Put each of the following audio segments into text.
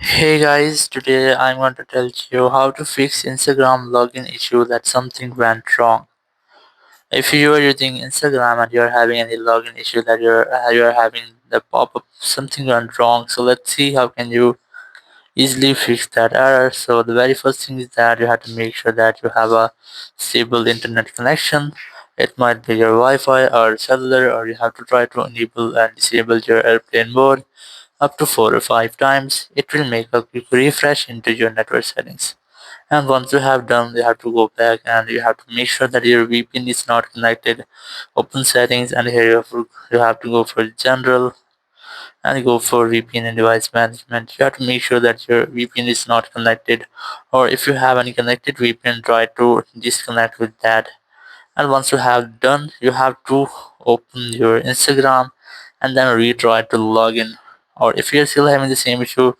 Hey guys, today I'm going to tell you how to fix Instagram login issue that something went wrong. If you are using Instagram and you're having any login issue that you're having the pop-up something went wrong, so let's see how can you easily fix that error. So the very first thing is that you have to make sure that you have a stable internet connection. It might be your Wi-Fi or cellular, or you have to try to enable and disable your airplane mode up to 4 or 5 times. It will make a quick refresh into your network settings. And once you have done, you have to go back and you have to make sure that your VPN is not connected. Open settings, and here you have to go for general and go for VPN and device management. You have to make sure that your VPN is not connected, or if you have any connected VPN, try to disconnect with that. And once you have done, you have to open your Instagram and then retry to log in. Or if you're still having the same issue,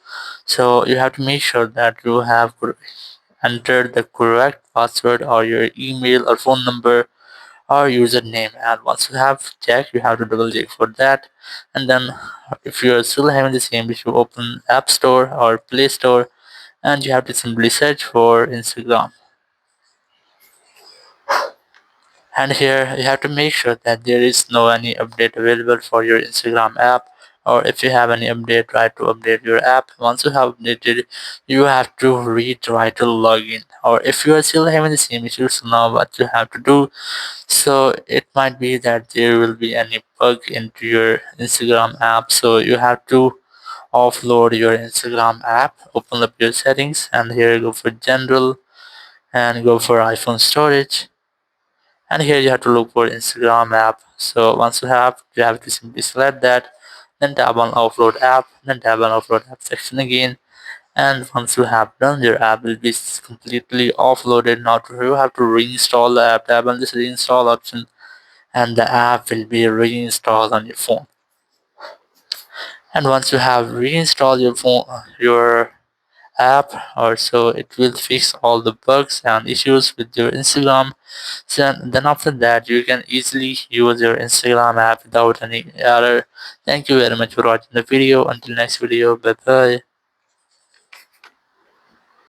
so you have to make sure that you have entered the correct password or your email or phone number or username. And once you have checked, you have to double check for that. And then if you're still having the same issue, open App Store or Play Store, and you have to simply search for Instagram. And here you have to make sure that there is no any update available for your Instagram app, or if you have any update, try to update your app. Once you have updated, you have to retry to log in. Or if you are still having the same issues, now what you have to do, so it might be that there will be any bug into your Instagram app, so you have to offload your Instagram app, open up your settings, and here go for general and go for iPhone storage, and here you have to look for Instagram app. So once you have to simply select that, then tap on offload app, then tap on offload app section again. And once you have done, your app will be completely offloaded. Now you have to reinstall the app. Tap on this reinstall option, and the app will be reinstalled on your phone. And once you have reinstalled your app, or so, it will fix all the bugs and issues with your Instagram. So then after that, you can easily use your Instagram app without any error. Thank you very much for watching the video. Until next video, bye bye.